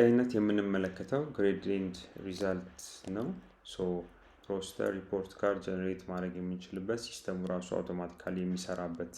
በቀጣይነት የምንመለከተው ግሬድ ኤንድ ሪዛልት ነው። ሮስተር ሪፖርት ካርድ ጀነሬት ማድረግ የምንችልበት ሲስተሙ ራሱ አውቶማቲካሊ የሚሰራበት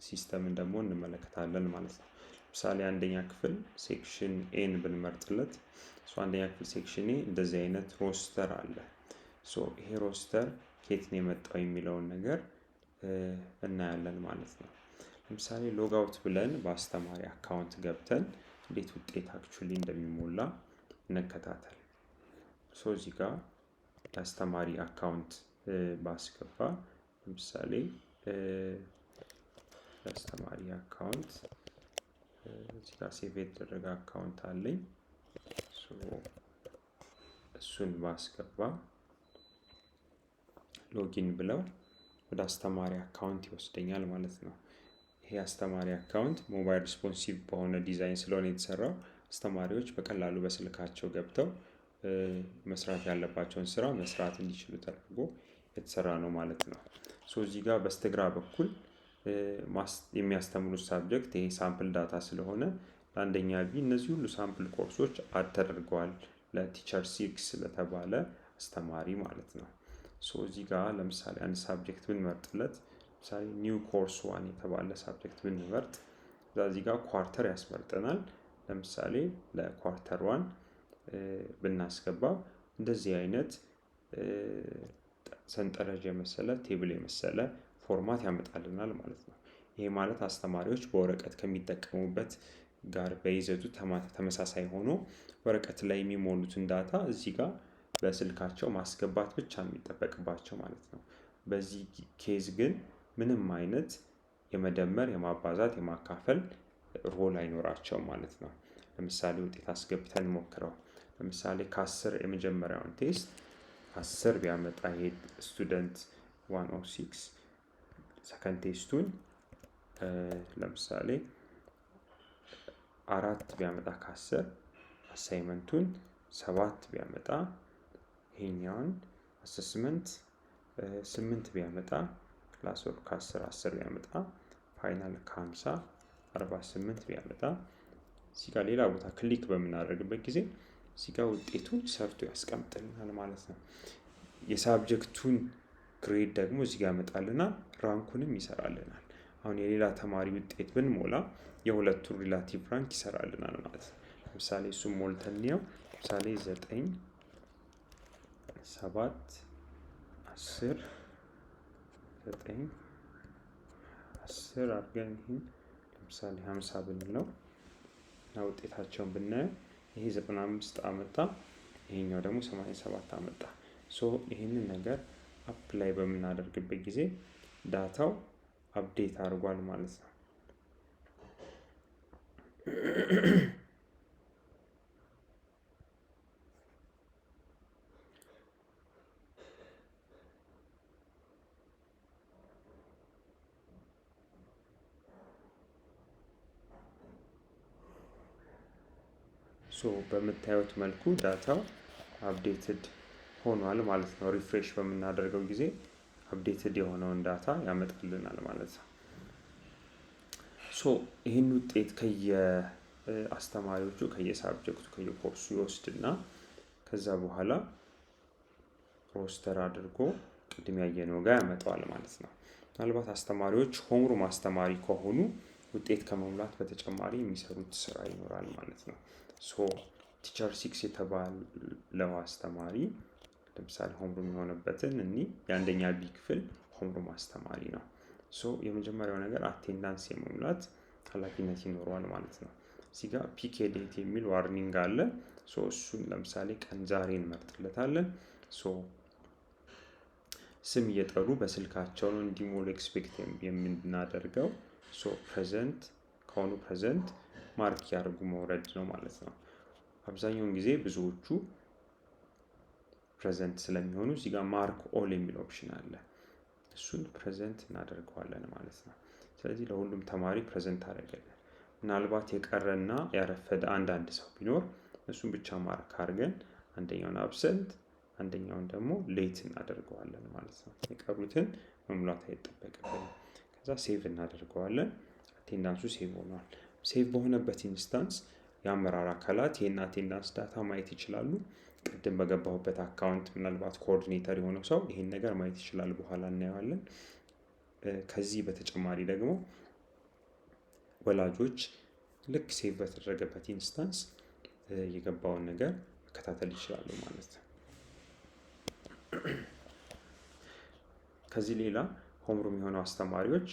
ሲስተምን ደግሞ እንመለከታለን ማለት ነው። ለምሳሌ አንደኛ ክፍል ሴክሽን ኤን ብንመርጥለት አንደኛ ክፍል ሴክሽን ኤ እንደዚህ አይነት ሮስተር አለ። ይሄ ሮስተር ከየት ነው የመጣው የሚለውን ነገር እናያለን ማለት ነው። ለምሳሌ ሎግ አውት ብለን በአስተማሪ አካውንት ገብተን እንዴት ውጤት አክቹሊ እንደሚሞላ እንከታተል። እዚህ ጋር የአስተማሪ አካውንት ባስገባ ለምሳሌ የአስተማሪ አካውንት እዚህ ጋር ሴቭ የተደረገ አካውንት አለኝ። እሱን ባስገባ ሎጊን ብለው ወደ አስተማሪ አካውንት ይወስደኛል ማለት ነው። ይሄ አስተማሪ አካውንት ሞባይል ሪስፖንሲቭ በሆነ ዲዛይን ስለሆነ የተሰራው አስተማሪዎች በቀላሉ በስልካቸው ገብተው መስራት ያለባቸውን ስራ መስራት እንዲችሉ ተደርጎ የተሰራ ነው ማለት ነው። እዚህ ጋር በስተግራ በኩል የሚያስተምሩት ሳብጀክት ይሄ ሳምፕል ዳታ ስለሆነ ለአንደኛ ቢ እነዚህ ሁሉ ሳምፕል ኮርሶች አድ ተደርገዋል ለቲቸር 6 ለተባለ አስተማሪ ማለት ነው። እዚህ ጋር ለምሳሌ አንድ ሳብጀክት ብንመርጥለት ለምሳሌ ኒው ኮርስ 1 የተባለ ሳብጀክት ብንመርጥ እዚህ ጋር ኳርተር ያስመርጠናል። ለምሳሌ ለኳርተር 1 ብናስገባ እንደዚህ አይነት ሰንጠረዥ የመሰለ ቴብል የመሰለ ፎርማት ያመጣልናል ማለት ነው። ይሄ ማለት አስተማሪዎች በወረቀት ከሚጠቀሙበት ጋር በይዘቱ ተመሳሳይ ሆኖ ወረቀት ላይ የሚሞሉትን ዳታ እዚህ ጋር በስልካቸው ማስገባት ብቻ የሚጠበቅባቸው ማለት ነው። በዚህ ኬዝ ግን ምንም አይነት የመደመር የማባዛት የማካፈል ሮል አይኖራቸውም ማለት ነው። ለምሳሌ ውጤት አስገብተን ሞክረው ለምሳሌ ከ10 የመጀመሪያውን ቴስት 10 ቢያመጣ ይሄ ስቱደንት 106 ሰከንድ ቴስቱን ለምሳሌ 4 ቢያመጣ ከ10 አሳይመንቱን 7 ቢያመጣ ይሄኛውን አሰስመንት 8 ቢያመጣ ክላስ ወርክ ከ10 10 ቢያመጣ ፋይናል ከ50 48 ቢያመጣ እዚህ ጋር ሌላ ቦታ ክሊክ በምናደርግበት ጊዜ እዚህ ጋር ውጤቱን ሰርቶ ያስቀምጥልናል ማለት ነው። የሳብጀክቱን ግሬድ ደግሞ እዚህ ጋር ያመጣልና ራንኩንም ይሰራልናል። አሁን የሌላ ተማሪ ውጤት ብንሞላ የሁለቱን ሪላቲቭ ራንክ ይሰራልናል ማለት ነው። ለምሳሌ እሱም ሞልተን እንየው። ለምሳሌ 9 7 10 9 10 አድርገን ይሄን ለምሳሌ 50 ብንለው እና ውጤታቸውን ብናየው ይሄ 95 አመጣ፣ ይሄኛው ደግሞ 87 አመጣ። ይሄንን ነገር አፕላይ በምናደርግበት ጊዜ ዳታው አፕዴት አድርጓል ማለት ነው። በምታዩት መልኩ ዳታው አፕዴትድ ሆኗል ማለት ነው። ሪፍሬሽ በምናደርገው ጊዜ አፕዴትድ የሆነውን ዳታ ያመጣልናል ማለት ነው። ይህን ውጤት ከየአስተማሪዎቹ ከየሳብጀክቱ ከየኮርሱ ይወስድና ከዛ በኋላ ሮስተር አድርጎ ቅድም ያየነው ጋር ያመጣዋል ማለት ነው። ምናልባት አስተማሪዎች ሆምሩም አስተማሪ ከሆኑ ውጤት ከመሙላት በተጨማሪ የሚሰሩት ስራ ይኖራል ማለት ነው። ቲቸር 6 የተባለው አስተማሪ ለምሳሌ ሆምሩም የሆነበትን የአንደኛ ቢ ክፍል ሆምሩም አስተማሪ ነው። የመጀመሪያው ነገር አቴንዳንስ የመሙላት ኃላፊነት ይኖረዋል ማለት ነው። እዚህ ጋር ፒክ ዴት የሚል ዋርኒንግ አለ። እሱን ለምሳሌ ቀን ዛሬ እንመርጥለታለን። ስም እየጠሩ በስልካቸው እንዲሞሉ ኤክስፔክት የምናደርገው ፕሬዘንት ከሆኑ ፕሬዘንት ማርክ ያደርጉ መውረድ ነው ማለት ነው። አብዛኛውን ጊዜ ብዙዎቹ ፕሬዘንት ስለሚሆኑ እዚህ ጋር ማርክ ኦል የሚል ኦፕሽን አለ። እሱን ፕሬዘንት እናደርገዋለን ማለት ነው። ስለዚህ ለሁሉም ተማሪ ፕሬዘንት አደረገልን። ምናልባት የቀረና ያረፈደ አንዳንድ ሰው ቢኖር እሱን ብቻ ማርክ አድርገን አንደኛውን አብሰንት አንደኛውን ደግሞ ሌት እናደርገዋለን ማለት ነው። የቀሩትን መሙላት አይጠበቅብንም። ከዛ ሴቭ እናደርገዋለን። አቴንዳንሱ ሴቭ ሆኗል። ሴቭ በሆነበት ኢንስታንስ የአመራር አካላት ይህን አቴንዳንስ ዳታ ማየት ይችላሉ። ቅድም በገባሁበት አካውንት ምናልባት ኮኦርዲኔተር የሆነው ሰው ይህን ነገር ማየት ይችላል፣ በኋላ እናየዋለን። ከዚህ በተጨማሪ ደግሞ ወላጆች ልክ ሴቭ በተደረገበት ኢንስታንስ የገባውን ነገር መከታተል ይችላሉ ማለት ነው። ከዚህ ሌላ ሆምሩም የሆነው አስተማሪዎች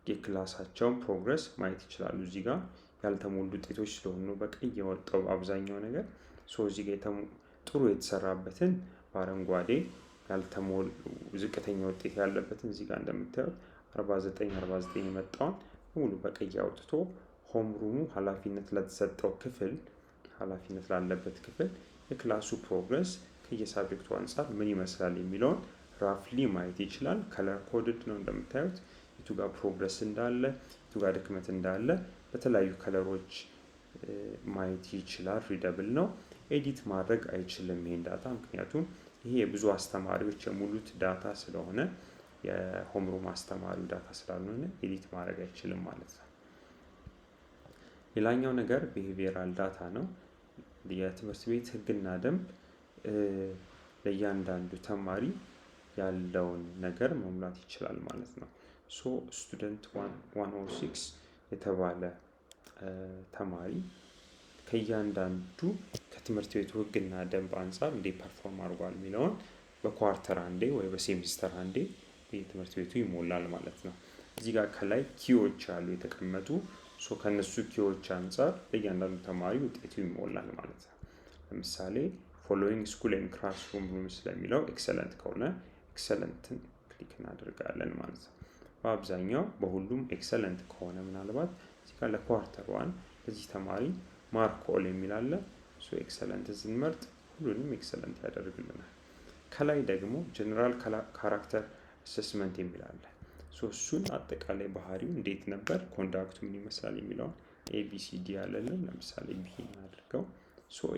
የክላሳቸውን ፕሮግረስ ማየት ይችላሉ። እዚህ ጋር ያልተሞሉ ውጤቶች ስለሆኑ በቀይ የወጣው አብዛኛው ነገር እዚህ ጋር ጥሩ የተሰራበትን በአረንጓዴ ያልተሞሉ ዝቅተኛ ውጤት ያለበትን እዚህ ጋር እንደምታዩት 49 የመጣውን ሙሉ በቀይ አውጥቶ ሆምሩሙ ኃላፊነት ላለበት ክፍል የክላሱ ፕሮግረስ ከየሳብጀክቱ አንጻር ምን ይመስላል የሚለውን ራፍሊ ማየት ይችላል። ከለር ኮድድ ነው እንደምታዩት፣ የቱ ጋር ፕሮግረስ እንዳለ የቱ ጋር ድክመት እንዳለ በተለያዩ ከለሮች ማየት ይችላል። ሪደብል ነው። ኤዲት ማድረግ አይችልም ይሄን ዳታ፣ ምክንያቱም ይሄ የብዙ አስተማሪዎች የሙሉት ዳታ ስለሆነ የሆምሩም አስተማሪው ዳታ ስላልሆነ ኤዲት ማድረግ አይችልም ማለት ነው። ሌላኛው ነገር ቢሄቪየራል ዳታ ነው። የትምህርት ቤት ሕግና ደንብ ለእያንዳንዱ ተማሪ ያለውን ነገር መሙላት ይችላል ማለት ነው። ስቱደንት 106 የተባለ ተማሪ ከእያንዳንዱ ከትምህርት ቤቱ ሕግና ደንብ አንጻር እንዴት ፐርፎርም አድርጓል የሚለውን በኳርተር አንዴ ወይ በሴሚስተር አንዴ የትምህርት ቤቱ ይሞላል ማለት ነው። እዚህ ጋር ከላይ ኪዎች አሉ የተቀመጡ፣ ከነሱ ኪዎች አንጻር ለእያንዳንዱ ተማሪ ውጤቱ ይሞላል ማለት ነው። ለምሳሌ ፎሎዊንግ ስኩል ኤንድ ክላስሩም ሩምስ ስለሚለው ኤክሰለንት ከሆነ ኤክሰለንትን ክሊክ እናደርጋለን ማለት ነው። በአብዛኛው በሁሉም ኤክሰለንት ከሆነ ምናልባት እዚህ ጋር ለኳርተር ዋን ለዚህ ተማሪ ማርክ ኦል የሚል አለ። ኤክሰለንት ስንመርጥ ሁሉንም ኤክሰለንት ያደርግልናል። ከላይ ደግሞ ጀነራል ካራክተር አሰስመንት የሚል አለ። እሱን አጠቃላይ ባህሪው እንዴት ነበር፣ ኮንዳክቱ ምን ይመስላል የሚለውን ኤቢሲዲ ያለልን ለምሳሌ ቢ አድርገው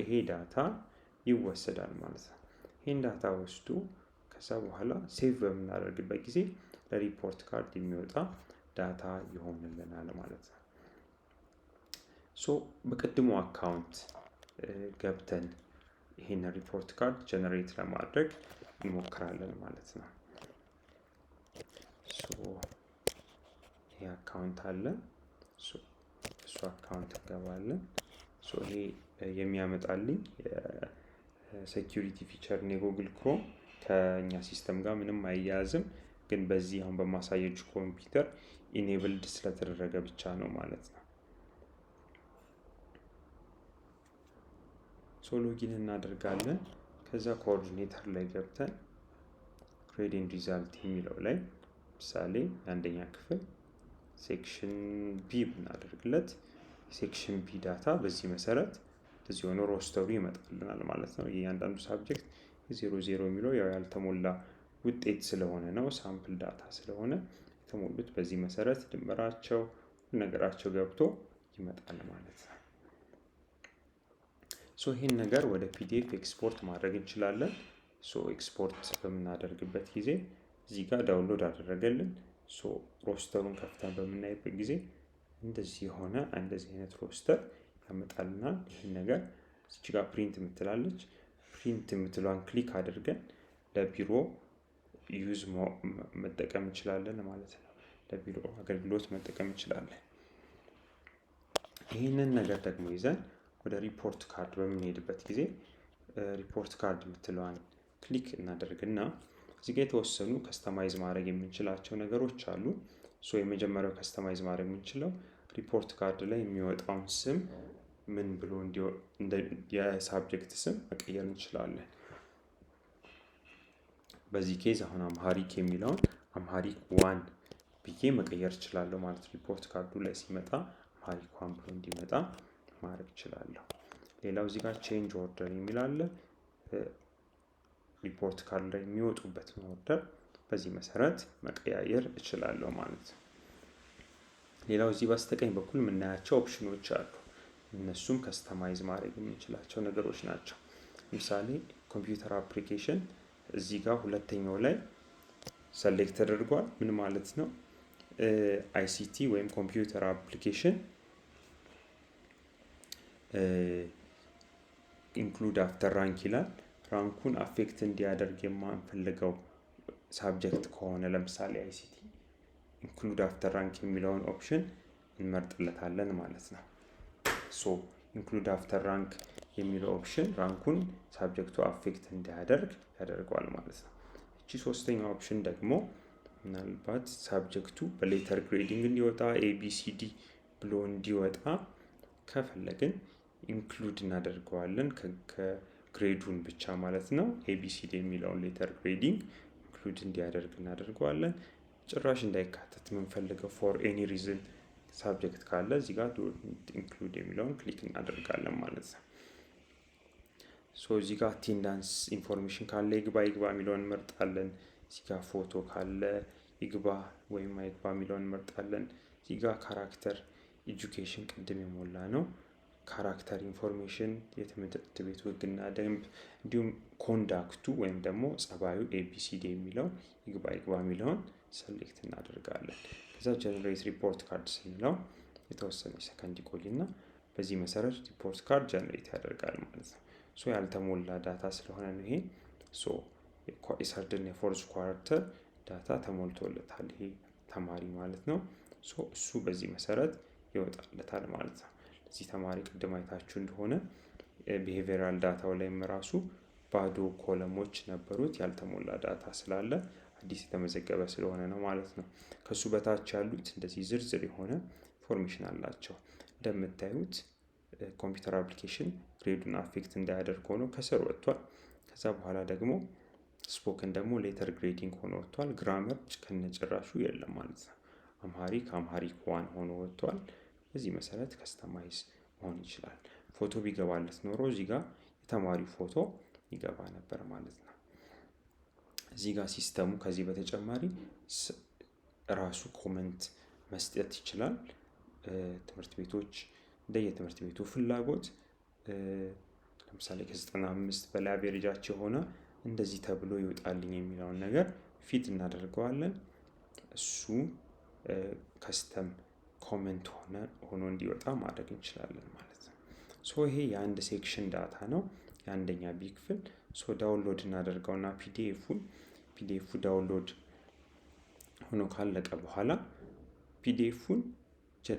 ይሄ ዳታ ይወሰዳል ማለት ነው። ይህን ዳታ ወስዶ ከዛ በኋላ ሴቭ በምናደርግበት ጊዜ ለሪፖርት ካርድ የሚወጣ ዳታ ይሆንልናል ማለት ነው። በቅድሞ አካውንት ገብተን ይሄን ሪፖርት ካርድ ጀነሬት ለማድረግ እንሞክራለን ማለት ነው። ይሄ አካውንት አለ። እሱ አካውንት እንገባለን። ይሄ የሚያመጣልኝ ሴኪዩሪቲ ፊቸር የጉግል ክሮም ከኛ ሲስተም ጋር ምንም አይያያዝም፣ ግን በዚህ አሁን በማሳየችሁ ኮምፒውተር ኢኔብልድ ስለተደረገ ብቻ ነው ማለት ነው። ሎጊን እናደርጋለን። ከዛ ኮኦርዲኔተር ላይ ገብተን ግሬድ ኤንድ ሪዛልት የሚለው ላይ ምሳሌ የአንደኛ ክፍል ሴክሽን ቢ ብናደርግለት ሴክሽን ቢ ዳታ በዚህ መሰረት እዚህ ሆኖ ሮስተሩ ይመጣልናል ማለት ነው። እያንዳንዱ ሳብጀክት 00 የሚለው ያው ያልተሞላ ውጤት ስለሆነ ነው፣ ሳምፕል ዳታ ስለሆነ የተሞሉት በዚህ መሰረት ድምራቸው ነገራቸው ገብቶ ይመጣል ማለት ነው። ይህን ነገር ወደ ፒዲኤፍ ኤክስፖርት ማድረግ እንችላለን። ኤክስፖርት በምናደርግበት ጊዜ እዚህ ጋር ዳውንሎድ አደረገልን። ሮስተሩን ከፍተን በምናይበት ጊዜ እንደዚህ የሆነ እንደዚህ አይነት ሮስተር ያመጣልናል። ይህን ነገር እዚህ ጋር ፕሪንት የምትላለች፣ ፕሪንት የምትለዋን ክሊክ አድርገን ለቢሮ ዩዝ መጠቀም እንችላለን ማለት ነው። ለቢሮ አገልግሎት መጠቀም እንችላለን። ይህንን ነገር ደግሞ ይዘን ወደ ሪፖርት ካርድ በምንሄድበት ጊዜ ሪፖርት ካርድ የምትለዋን ክሊክ እናደርግና እዚህ ጋር የተወሰኑ ከስተማይዝ ማድረግ የምንችላቸው ነገሮች አሉ። የመጀመሪያው ከስተማይዝ ማድረግ የምንችለው ሪፖርት ካርድ ላይ የሚወጣውን ስም ምን ብሎ የሳብጀክት ስም መቀየር እንችላለን። በዚህ ኬዝ አሁን አምሃሪክ የሚለውን አምሃሪክ 1 ብዬ መቀየር እችላለሁ ማለት ሪፖርት ካርዱ ላይ ሲመጣ አምሃሪክ 1 ብሎ እንዲመጣ ማድረግ እችላለሁ። ሌላው እዚህ ጋር ቼንጅ ኦርደር የሚል አለ። ሪፖርት ካርድ ላይ የሚወጡበትን ኦርደር በዚህ መሰረት መቀያየር እችላለሁ ማለት ነው። ሌላው እዚህ በስተቀኝ በኩል የምናያቸው ኦፕሽኖች አሉ። እነሱም ከስተማይዝ ማድረግ የምንችላቸው ነገሮች ናቸው። ለምሳሌ ኮምፒውተር አፕሊኬሽን እዚህ ጋር ሁለተኛው ላይ ሰሌክት ተደርጓል። ምን ማለት ነው? አይሲቲ ወይም ኮምፒውተር አፕሊኬሽን ኢንክሉድ አፍተር ራንክ ይላል። ራንኩን አፌክት እንዲያደርግ የማንፈልገው ሳብጀክት ከሆነ ለምሳሌ አይሲቲ ኢንክሉድ አፍተር ራንክ የሚለውን ኦፕሽን እንመርጥለታለን ማለት ነው። ሶ ኢንክሉድ አፍተር ራንክ የሚለው ኦፕሽን ራንኩን ሳብጀክቱ አፌክት እንዲያደርግ ያደርገዋል ማለት ነው። እቺ ሶስተኛው ኦፕሽን ደግሞ ምናልባት ሳብጀክቱ በሌተር ግሬዲንግ እንዲወጣ ኤቢሲዲ ብሎ እንዲወጣ ከፈለግን ኢንክሉድ እናደርገዋለን ከግሬዱን ብቻ ማለት ነው። ኤቢሲዲ የሚለውን ሌተር ግሬዲንግ ኢንክሉድ እንዲያደርግ እናደርገዋለን። ጭራሽ እንዳይካተት የምንፈልገው ፎር ኤኒ ሪዝን ሳብጀክት ካለ እዚህ ጋር ኢንክሉድ የሚለውን ክሊክ እናደርጋለን ማለት ነው። ሶ እዚህ ጋር አቴንዳንስ ኢንፎርሜሽን ካለ ይግባ የሚለውን እንመርጣለን። እዚህ ጋር ፎቶ ካለ ይግባ ወይም አይግባ የሚለውን እንመርጣለን። እዚህ ጋር ካራክተር ኤጁኬሽን ቅድም የሞላ ነው። ካራክተር ኢንፎርሜሽን የትምህርት ቤቱ ህግና ደንብ እንዲሁም ኮንዳክቱ ወይም ደግሞ ጸባዩ ኤቢሲዲ የሚለው ይግባ የሚለውን ሰሌክት እናደርጋለን። ከዛ ጀነሬት ሪፖርት ካርድ ስንለው የተወሰነ ሰከንድ ይቆይና በዚህ መሰረት ሪፖርት ካርድ ጀነሬት ያደርጋል ማለት ነው። ሶ ያልተሞላ ዳታ ስለሆነ ነው ይሄ። ሶ የሰርድን የፎርዝ ኳርተር ዳታ ተሞልቶለታል ይሄ ተማሪ ማለት ነው። ሶ እሱ በዚህ መሰረት ይወጣለታል ማለት ነው። እዚህ ተማሪ ቅድም አይታችሁ እንደሆነ ቢሄቪየራል ዳታው ላይም ራሱ ባዶ ኮለሞች ነበሩት ያልተሞላ ዳታ ስላለ አዲስ የተመዘገበ ስለሆነ ነው ማለት ነው። ከሱ በታች ያሉት እንደዚህ ዝርዝር የሆነ ኢንፎርሜሽን አላቸው። እንደምታዩት ኮምፒውተር አፕሊኬሽን ግሬዱን አፌክት እንዳያደርግ ሆኖ ከስር ወጥቷል። ከዛ በኋላ ደግሞ ስፖክን ደግሞ ሌተር ግሬዲንግ ሆኖ ወጥቷል። ግራመር ከነጭራሹ የለም ማለት ነው። አምሃሪክ 1 ሆኖ ወጥቷል። በዚህ መሰረት ከስተማይዝ መሆን ይችላል። ፎቶ ቢገባለት ኖሮ እዚህ ጋር የተማሪው ፎቶ ይገባ ነበር ማለት ነው። እዚህ ጋር ሲስተሙ ከዚህ በተጨማሪ ራሱ ኮመንት መስጠት ይችላል። ትምህርት ቤቶች እንደየትምህርት ቤቱ ፍላጎት ለምሳሌ ከ95 በላይ አቬሬጃቸው የሆነ እንደዚህ ተብሎ ይወጣልኝ የሚለውን ነገር ፊት እናደርገዋለን። እሱ ከስተም ኮመንት ሆኖ እንዲወጣ ማድረግ እንችላለን ማለት ነው። ሶ ይሄ የአንድ ሴክሽን ዳታ ነው፣ የአንደኛ ቢ ክፍል። ሶ ዳውንሎድ እናደርገውና ፒዲኤፉ ዳውንሎድ ሆኖ ካለቀ በኋላ ፒዲኤፉን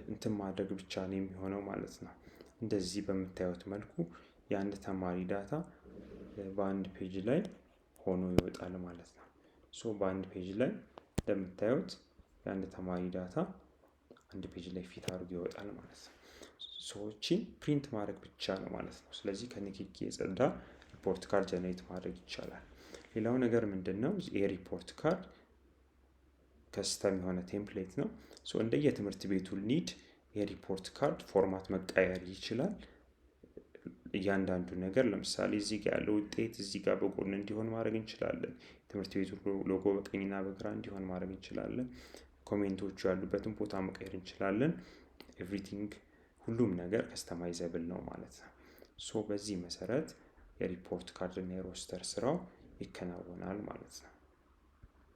እንትን ማድረግ ብቻ ነው የሚሆነው ማለት ነው። እንደዚህ በምታዩት መልኩ የአንድ ተማሪ ዳታ በአንድ ፔጅ ላይ ሆኖ ይወጣል ማለት ነው። ሶ በአንድ ፔጅ ላይ እንደምታዩት የአንድ ተማሪ ዳታ አንድ ፔጅ ላይ ፊት አድርጎ ይወጣል ማለት ነው። ሰዎችን ፕሪንት ማድረግ ብቻ ነው ማለት ነው። ስለዚህ ከንክኪ የጸዳ ሪፖርት ካርድ ጀነሬት ማድረግ ይቻላል። ሌላው ነገር ምንድነው? የሪፖርት ካርድ ከስተም የሆነ ቴምፕሌት ነው። ሶ እንደየትምህርት ቤቱ ኒድ የሪፖርት ካርድ ፎርማት መቀየር ይችላል። እያንዳንዱ ነገር ለምሳሌ እዚህ ጋር ያለው ውጤት እዚህ ጋር በጎን እንዲሆን ማድረግ እንችላለን። ትምህርት ቤቱ ሎጎ በቀኝና በግራ እንዲሆን ማድረግ እንችላለን። ኮሜንቶቹ ያሉበትን ቦታ መቀየር እንችላለን። ኤቭሪቲንግ ሁሉም ነገር ከስተማይዘብል ነው ማለት ነው። ሶ በዚህ መሰረት የሪፖርት ካርድ እና የሮስተር ስራው ይከናወናል ማለት ነው።